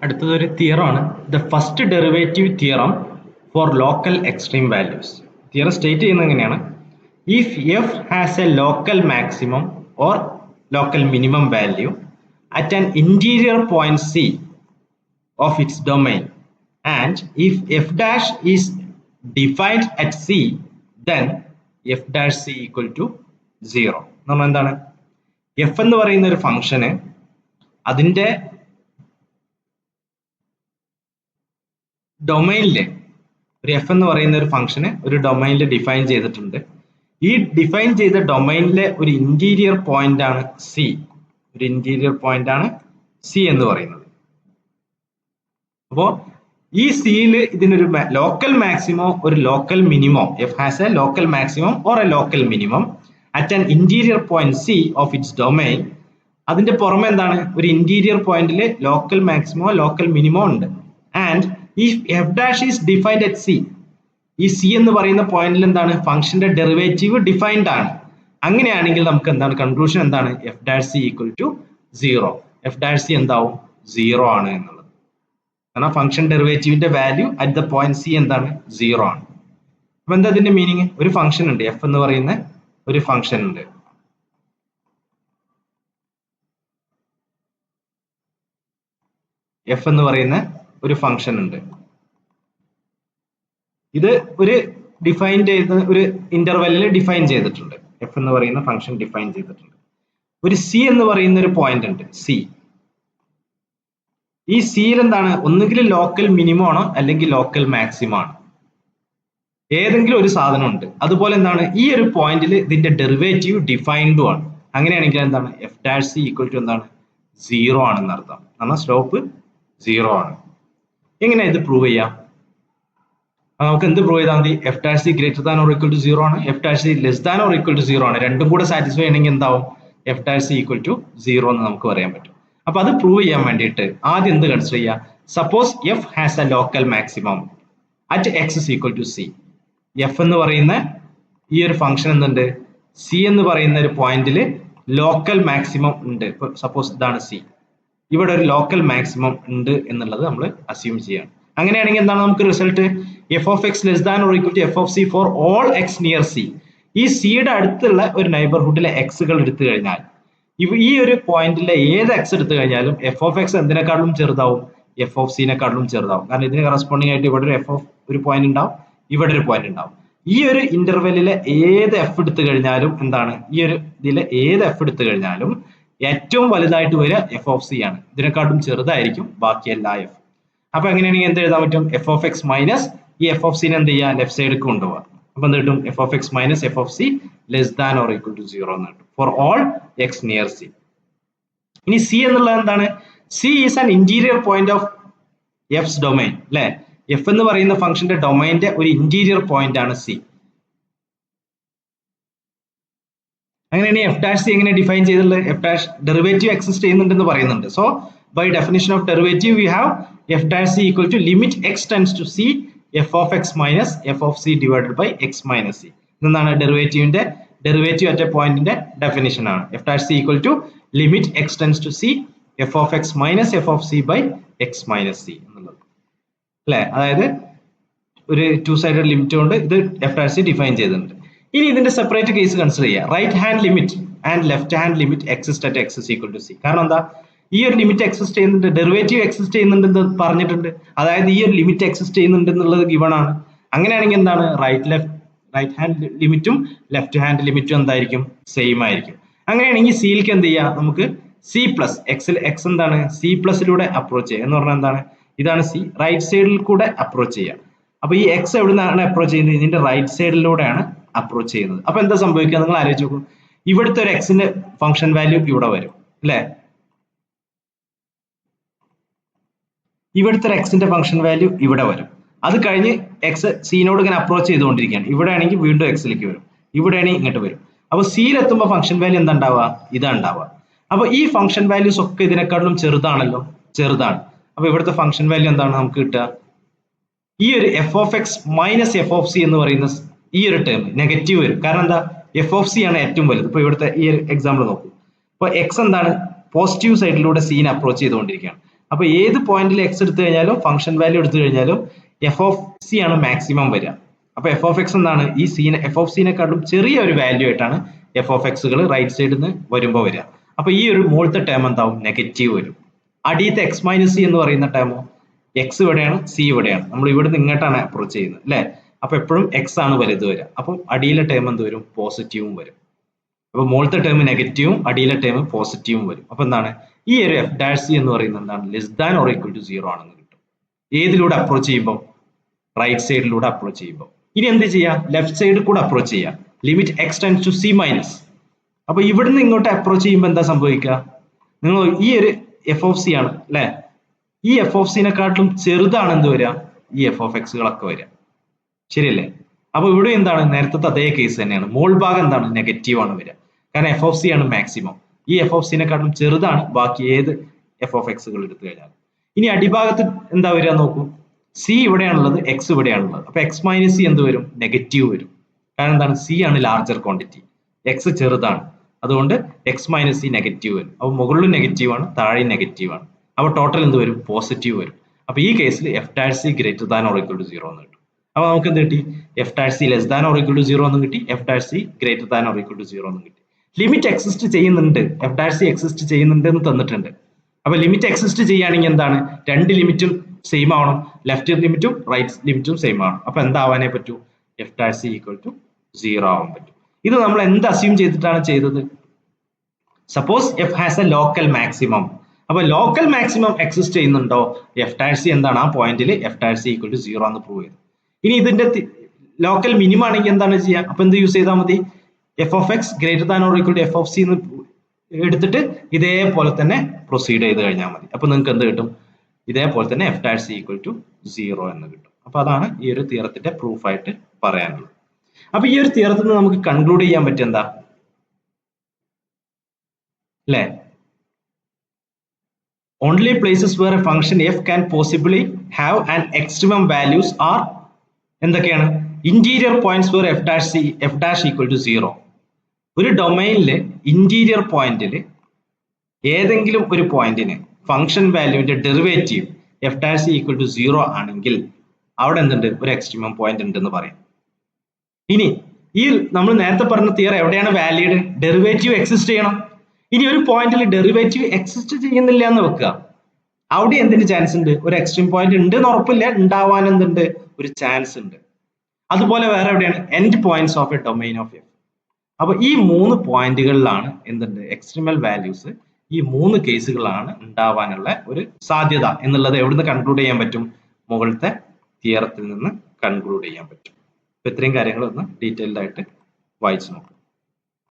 അടുത്തതൊരു തിയറാണ്. The first derivative theorem for local extreme values. Theorem state ചെയ്യുന്നത് എങ്ങനെയാണ്? If f has a local maximum or local minimum value at an interior point C of its domain, and if f dash is defined at C, then f dash C equal to 0. നമ്മൾ എന്താണ് F എന്ന് പറയുന്ന ഒരു ഫംഗ്ഷന് അതിന്റെ ഡൊമൈനില് ഒരു F എന്ന് പറയുന്ന ഒരു ഫംഗ്ഷന് ഒരു ഡൊമൈനിൽ ഡിഫൈൻ ചെയ്തിട്ടുണ്ട്. ഈ ഡിഫൈൻ ചെയ്ത ഡൊമൈനിലെ ഒരു ഇന്റീരിയർ പോയിന്റ് ആണ് സി. ഒരു ഇന്റീരിയർ പോയിന്റ് ആണ് സി എന്ന് പറയുന്നത്. അപ്പോ ഈ സിയിൽ ഇതിനൊരു ലോക്കൽ മാക്സിമം ഒരു local minimum, F has a local maximum or A local minimum at an interior point C of its domain. അതിന്റെ പുറമെ എന്താണ്, ഒരു ഇന്റീരിയർ പോയിന്റിൽ ലോക്കൽ മാക്സിമോ ലോക്കൽ മിനിമോ ഉണ്ട്. And if F dash is defined at C, ഈ C എന്ന് പറയുന്ന പോയിന്റിൽ എന്താണ്, ഫംഗ്ഷന്റെ ഡെറിവേറ്റീവ് ഡിഫൈൻഡ് ആണ്. അങ്ങനെയാണെങ്കിൽ നമുക്ക് എന്താണ് കൺക്ലൂഷൻ എന്താണ്, F dash C equal to 0. F dash C എന്താവും, 0 ആണ് എന്നുള്ളത്. കാരണം ഫംഗ്ഷൻ ഡെറിവേറ്റീവിന്റെ value at the point C എന്താണ്, 0 ആണ്. അപ്പൊ എന്താ ഇതിന്റെ മീനിങ്? ഒരു ഫംഗ്ഷൻ ഉണ്ട്, എഫ് എന്ന് പറയുന്ന ഒരു ഫംഗ്ഷൻ ഉണ്ട്. എഫ് എന്ന് പറയുന്ന ഒരു ഫംഗ്ഷൻ ഉണ്ട്. ഇത് ഒരു ഡിഫൈൻ ചെയ്ത ഒരു ഇന്റർവെല്ലിൽ ഡിഫൈൻ ചെയ്തിട്ടുണ്ട്. എഫ് എന്ന് പറയുന്ന ഫംഗ്ഷൻ ഡിഫൈൻ ചെയ്തിട്ടുണ്ട്. ഒരു സി എന്ന് പറയുന്ന ഒരു പോയിന്റ് ഉണ്ട്, സി. ഈ സിയിൽ എന്താണ്, ഒന്നുകിൽ ലോക്കൽ മിനിമം ആണ് അല്ലെങ്കിൽ ലോക്കൽ മാക്സിമം ആണ്. ഏതെങ്കിലും ഒരു സാധനം ഉണ്ട്. അതുപോലെ എന്താണ്, ഈ ഒരു പോയിന്റിൽ ഇതിന്റെ ഡെറിവേറ്റീവ് ഡിഫൈൻഡും ആണ്. അങ്ങനെയാണെങ്കിൽ എന്താണ്, F dash C equal to എന്താണ്, 0 ആണെന്ന് അർത്ഥം. എന്നാൽ സ്ലോപ്പ് 0 ആണ്. എങ്ങനെ ഇത് പ്രൂവ് ചെയ്യാം? നമുക്ക് എന്ത് പ്രൂവ് ചെയ്താൽ മതി, F dash C greater than or equal to 0 ആണ്, F dash C less than or equal to 0 ആണ്. രണ്ടും കൂടെ സാറ്റിസ്ഫൈ ചെയ്യണമെങ്കിൽ എന്താവും, F dash C equal to 0 എന്ന് നമുക്ക് പറയാൻ പറ്റും. അപ്പൊ അത് പ്രൂവ് ചെയ്യാൻ വേണ്ടിയിട്ട് ആദ്യം എന്ത് കൺസിഡർ ചെയ്യാം, suppose F has a local maximum at X is equal to C. F എന്ന് പറയുന്ന ഈ ഒരു ഫംഗ്ഷൻ എന്തുണ്ട്, സി എന്ന് പറയുന്ന ഒരു പോയിന്റിൽ ലോക്കൽ മാക്സിമം ഉണ്ട്. ഇപ്പൊ സപ്പോസ് ഇതാണ് സി, ഇവിടെ ഒരു ലോക്കൽ മാക്സിമം ഉണ്ട് എന്നുള്ളത് നമ്മൾ അസ്യൂം ചെയ്യാണ്. അങ്ങനെയാണെങ്കിൽ എന്താണ് നമുക്ക് result, F of X less than or equal to F of C for all X near C. ഈ സിയുടെ അടുത്തുള്ള ഒരു നൈബർഹുഡിലെ എക്സുകൾ എടുത്തു കഴിഞ്ഞാൽ, ഈ ഒരു പോയിന്റിലെ ഏത് എക്സ് എടുത്തു കഴിഞ്ഞാലും എഫ് ഓഫ് എക്സ് എന്തിനെക്കാളും ചെറുതാവും, എഫ് ഓഫ് സിനെക്കാളും ചെറുതാവും. കാരണം ഇതിന് കറസ്പോണ്ടിങ് ആയിട്ട് ഇവിടെ ഒരു എഫ് ഓഫ് ഒരു പോയിന്റ് ഉണ്ടാവും, ഇവിടെ ഒരു പോയിന്റ് ഉണ്ടാവും. ഈ ഒരു ഇന്റർവെല്ലിലെ ഏത് എഫ് എടുത്തു കഴിഞ്ഞാലും എന്താണ്, ഈ ഒരു ഇതിലെ ഏത് എഫ് എടുത്തു കഴിഞ്ഞാലും ഏറ്റവും വലുതായിട്ട് വരിക എഫ് ഓഫ് സി ആണ്. ഇതിനെക്കാട്ടും ചെറുതായിരിക്കും ബാക്കി എല്ലാ എഫ്. അപ്പൊ എങ്ങനെയാണെങ്കിൽ എന്ത് എഴുതാൻ പറ്റും, എഫ് ഓഫ് എക്സ് മൈനസ് ഈ എഫ് ഓഫ് സിനെ എന്ത് ചെയ്യുക, ലെഫ്റ്റ് സൈഡിൽ കൊണ്ടുപോകാം. അപ്പൊ എന്ത് കിട്ടും, F of X minus F of C less than or equal to 0 എന്ന് കിട്ടും for all X near C. ഇനി സി എന്നുള്ളത് എന്താണ്, C is an interior point of F's domain അല്ലെ. എഫ് എന്ന് പറയുന്ന ഫംഗ്ഷന്റെ ഡൊമൈന്റെ ഒരു ഇന്റീരിയർ പോയിന്റ് ആണ് സി. അങ്ങനെയാണ് എഫ് ഡാഷ് സി എങ്ങനെ ഡിഫൈൻ ചെയ്തിട്ടുള്ളത്, എഫ് ഡാഷ് ഡെറിവേറ്റീവ് എക്സിസ്റ്റ് ചെയ്യുന്നുണ്ടെന്ന് പറയുന്നുണ്ട്. So by definition of derivative we have F dash C equal to limit X tends to C F of X minus F of C divided by X minus C. ഇതെന്താണ് ഡെറിവേറ്റീവിന്റെ derivative at a പോയിന്റിന്റെ definition ആണ്. F dash C equal to limit X tends to C F of X minus F of C by X minus C എന്നുള്ളത് അല്ലെ. അതായത് ഒരു 2 sided limit കൊണ്ട് ഇത് എഫ് ഡാഷ് സി ഡിഫൈൻ ചെയ്തിട്ടുണ്ട്. ഇനി ഇതിന്റെ സെപ്പറേറ്റ് കേസ് കൺസിഡർ ചെയ്യുക, right hand limit and left hand limit exist at X is equal to C. കാരണം എന്താ, ഈ ഒരു ലിമിറ്റ് എക്സിസ്റ്റ് ചെയ്യുന്നുണ്ട്, ഡെറിവേറ്റീവ് എക്സിസ്റ്റ് ചെയ്യുന്നുണ്ടെന്ന് പറഞ്ഞിട്ടുണ്ട്. അതായത് ഈ ഒരു ലിമിറ്റ് എക്സിസ്റ്റ് ചെയ്യുന്നുണ്ട് എന്നുള്ളത് ഗിവൺ ആണ്. അങ്ങനെയാണെങ്കിൽ എന്താണ്, റൈറ്റ് ഹാൻഡ് ലിമിറ്റും ലെഫ്റ്റ് ഹാൻഡ് ലിമിറ്റും എന്തായിരിക്കും, സെയിം ആയിരിക്കും. അങ്ങനെയാണെങ്കിൽ സിയിലേക്ക് എന്ത് ചെയ്യാം, നമുക്ക് സി പ്ലസ് എക്സിൽ എക്സ് എന്താണ് സി പ്ലസിലൂടെ അപ്രോച്ച് ചെയ്യുക എന്ന് പറഞ്ഞാൽ എന്താണ്, ഇതാണ് സി, റൈറ്റ് സൈഡിൽ കൂടെ അപ്രോച്ച് ചെയ്യുക. അപ്പൊ ഈ എക്സ് എവിടെ നിന്നാണ് അപ്രോച്ച് ചെയ്യുന്നത്, ഇതിന്റെ റൈറ്റ് സൈഡിലൂടെയാണ് അപ്രോച്ച് ചെയ്യുന്നത്. അപ്പൊ എന്താ സംഭവിക്കുക, നിങ്ങൾ ആലോചിച്ച് നോക്കൂ, ഇവിടുത്തെ ഒരു എക്സിന്റെ ഫംഗ്ഷൻ വാല്യൂ ഇവിടെ വരും അല്ലെ, ഇവിടുത്തെ എക്സിന്റെ ഫംഗ്ഷൻ വാല്യൂ ഇവിടെ വരും. അത് കഴിഞ്ഞ് എക്സ് സീനോട് ഇങ്ങനെ അപ്രോച്ച് ചെയ്തുകൊണ്ടിരിക്കുകയാണ്. ഇവിടെ ആണെങ്കിൽ വീണ്ടും എക്സിലേക്ക് വരും, ഇവിടെയാണെങ്കിൽ ഇങ്ങോട്ട് വരും. അപ്പൊ സിയിലെത്തുമ്പോൾ ഫംഗ്ഷൻ വാല്യൂ എന്താ ഉണ്ടാവുക, ഇതാ ഉണ്ടാവുക. അപ്പൊ ഈ ഫംഗ്ഷൻ വാല്യൂസ് ഒക്കെ ഇതിനെക്കാളും ചെറുതാണല്ലോ, ചെറുതാണ്. അപ്പൊ ഇവിടുത്തെ ഫംഗ്ഷൻ വാല്യൂ എന്താണ് നമുക്ക് കിട്ടുക, ഈ ഒരു F of X minus F of C എന്ന് പറയുന്ന ഈ ഒരു ടേം നെഗറ്റീവ് വരും. കാരണം എന്താ, എഫ് ഓഫ് സി ആണ് ഏറ്റവും വലുത്. ഇപ്പൊ ഇവിടുത്തെ ഈ ഒരു എക്സാമ്പിൾ നോക്കൂ, ഇപ്പൊ എക്സ് എന്താണ് പോസിറ്റീവ് സൈഡിലൂടെ സീനെ അപ്രോച്ച് ചെയ്തുകൊണ്ടിരിക്കുകയാണ്. അപ്പൊ ഏത് പോയിന്റിൽ എക്സ് എടുത്തു കഴിഞ്ഞാലും ഫംഗ്ഷൻ വാല്യൂ എടുത്തു കഴിഞ്ഞാലും എഫ് ഓഫ് സി ആണ് മാക്സിമം വരിക. അപ്പൊ എഫ് ഓഫ് എക്സ് എന്താണ് ഈ സീനെ എഫ് ഓഫ് സിനെക്കാളും ചെറിയ ഒരു വാല്യൂ ആയിട്ടാണ് എഫ് ഓഫ് എക്സുകൾ റൈറ്റ് സൈഡിൽ നിന്ന് വരുമ്പോൾ വരിക. അപ്പൊ ഈ ഒരു മുകളിലത്തെ ടേം എന്താവും നെഗറ്റീവ് വരും. അടിയത്തെ എക്സ് മൈനസ് സി എന്ന് പറയുന്ന ടേമോ എക്സ് ഇവിടെയാണ് സി ഇവിടെയാണ്, നമ്മൾ ഇവിടുന്ന് ഇങ്ങോട്ടാണ് അപ്രോച്ച് ചെയ്യുന്നത് അല്ലെ. അപ്പൊ എപ്പോഴും എക്സ് ആണ് വലുത് വരിക. അപ്പം അടിയിലെ ടേം എന്ത് വരും പോസിറ്റീവും വരും. അപ്പൊ മുകളിലത്തെ ടേം നെഗറ്റീവും അടിയിലെ ടേം പോസിറ്റീവും വരും. അപ്പൊ എന്താണ് ഈ ഒരു എഫ് ഡാഷ് സി എന്ന് പറയുന്നത് എന്താണ് less than or equal to 0 ആണെന്ന് കിട്ടും. ഏതിലൂടെ അപ്രോച്ച് ചെയ്യുമ്പോൾ റൈറ്റ് സൈഡിലൂടെ അപ്രോച്ച് ചെയ്യുമ്പോൾ. ഇനി എന്ത് ചെയ്യാം ലെഫ്റ്റ് സൈഡിൽ കൂടെ അപ്രോച്ച് ചെയ്യാം. Limit X tends to C minus. അപ്പൊ ഇവിടുന്ന് ഇങ്ങോട്ട് അപ്രോച്ച് ചെയ്യുമ്പോൾ എന്താ സംഭവിക്കുക, നിങ്ങൾ ഈ ഒരു എഫ് ഓഫ് സി ആണ് അല്ലെ, ഈ എഫ് ഓഫ് സിനെക്കാട്ടിലും ചെറുതാണ് എന്ത് വരിക ഈ എഫ് ഓഫ് എക്സുകളൊക്കെ വരിക, ശരിയല്ലേ. അപ്പൊ ഇവിടെ എന്താണ് നേരത്തെ അതേ കേസ് തന്നെയാണ്, മോൾ ഭാഗം എന്താണ് നെഗറ്റീവ് ആണ് വരിക, കാരണം എഫ് ഓഫ് സി ആണ് മാക്സിമം. ഈ എഫ് ഓഫ് സിനെക്കാട്ടിലും ചെറുതാണ് ബാക്കി ഏത് എഫ് ഓഫ് എക്സുകൾ എടുത്തു കഴിഞ്ഞാൽ. ഇനി അടിഭാഗത്ത് എന്താ വരിക നോക്കൂ, സി ഇവിടെയാണുള്ളത് എക്സ് ഇവിടെയാണുള്ളത്. അപ്പൊ എക്സ് മൈനസ് സി എന്ത് വരും നെഗറ്റീവ് വരും. കാരണം എന്താണ് സി ആണ് ലാർജർ ക്വാണ്ടിറ്റി, എക്സ് ചെറുതാണ്, അതുകൊണ്ട് എക്സ് മൈനസ് സി നെഗറ്റീവ് വരും. അപ്പൊ മുകളിലും നെഗറ്റീവ് ആണ് താഴെയും നെഗറ്റീവ് ആണ്. അപ്പൊ ടോട്ടൽ എന്ത് വരും പോസിറ്റീവ് വരും. അപ്പൊ ഈ കേസിൽ F dash C greater than or equal to 0 എന്ന് കിട്ടും. അപ്പൊ നമുക്ക് എന്ത് കിട്ടി F dash C less than or equal to 0 എന്നും കിട്ടി, F dash C greater than or equal to 0 എന്നും കിട്ടി. ലിമിറ്റ് എക്സിസ്റ്റ് ചെയ്യുന്നുണ്ട്, എഫ് ഡാഷ് സി എക്സിസ്റ്റ് ചെയ്യുന്നുണ്ട് എന്ന് തന്നിട്ടുണ്ട്. അപ്പൊ ലിമിറ്റ് എക്സിസ്റ്റ് ചെയ്യുകയാണെങ്കിൽ എന്താണ് രണ്ട് ലിമിറ്റും സെയിം ആവണം, ലെഫ്റ്റ് ലിമിറ്റും റൈറ്റ് ലിമിറ്റും സെയിം ആവണം. അപ്പൊ എന്താവാനേ പറ്റൂ F dash C equal to 0 ആവാൻ പറ്റും. ഇത് നമ്മൾ എന്ത് അസ്യൂം ചെയ്തിട്ടാണ് ചെയ്തത്, suppose F has a local maximum. അപ്പൊ ലോക്കൽ മാക്സിമം എക്സിസ്റ്റ് ചെയ്യുന്നുണ്ടോ എഫ് ഡാഷ് സി എന്താണ് ആ പോയിന്റിൽ F dash C equal to 0 എന്ന് പ്രൂവ് ചെയ്തു. ഇനി ഇതിന്റെ ലോക്കൽ മിനിമം ആണെങ്കിൽ എന്താണ് ചെയ്യുക, അപ്പൊ എന്ത് യൂസ് ചെയ്താൽ മതി F of X greater than or equal to F of C എന്ന് എടുത്തിട്ട് ഇതേപോലെ തന്നെ പ്രൊസീഡ് ചെയ്ത് കഴിഞ്ഞാൽ മതി. അപ്പൊ നിങ്ങൾക്ക് എന്ത് കിട്ടും ഇതേപോലെ തന്നെ F dash C equal to 0 എന്ന് കിട്ടും. അപ്പൊ അതാണ് ഈ ഒരു തിയറത്തിന്റെ പ്രൂഫ് ആയിട്ട് പറയാനുള്ളത്. അപ്പൊ ഈ ഒരു തിയറത്തിൽ നിന്ന് നമുക്ക് കൺക്ലൂഡ് ചെയ്യാൻ പറ്റും എന്താ അല്ലെ, only places where a function f can possibly have an extremum values are എന്തൊക്കെയാണ് interior points where f dash equal to 0. ഒരു ഡൊമൈനില് ഇന്റീരിയർ പോയിന്റിൽ ഏതെങ്കിലും ഒരു പോയിന്റിന് ഫംഗ്ഷൻ വാല്യൂവിന്റെ derivative f dash equal to 0 ആണെങ്കിൽ അവിടെ എന്തുണ്ട് ഒരു എക്സ്ട്രീമം പോയിന്റ് ഉണ്ടെന്ന് പറയും. ഇനി ഈ നമ്മൾ നേരത്തെ പറഞ്ഞ തിയർ എവിടെയാണ് വാലിഡ്, ഡെറിവേറ്റീവ് എക്സിസ്റ്റ് ചെയ്യണം. ഇനി ഒരു പോയിന്റിൽ ഡെറിവേറ്റീവ് എക്സിസ്റ്റ് ചെയ്യുന്നില്ല എന്ന് വെക്കുക, അവിടെ എന്തിന് ചാൻസ് ഉണ്ട് ഒരു എക്സ്ട്രീം പോയിന്റ് ഉണ്ട് എന്ന് ഉറപ്പില്ല, ഉണ്ടാവാൻ എന്തുണ്ട് ഒരു ചാൻസ് ഉണ്ട്. അതുപോലെ വേറെ എവിടെയാണ് end points of A domain of F. അപ്പൊ ഈ 3 പോയിന്റുകളിലാണ് എന്തുണ്ട് എക്സ്ട്രീമൽ വാല്യൂസ്, ഈ 3 കേസുകളാണ് ഉണ്ടാവാനുള്ള ഒരു സാധ്യത എന്നുള്ളത് എവിടുന്ന് കൺക്ലൂഡ് ചെയ്യാൻ പറ്റും, മുകളിലത്തെ തിയറത്തിൽ നിന്ന് കൺക്ലൂഡ് ചെയ്യാൻ പറ്റും. അപ്പൊ ഇത്രയും കാര്യങ്ങൾ ഒന്ന് ഡീറ്റെയിൽഡ് ആയിട്ട് വായിച്ചു നോക്കാം.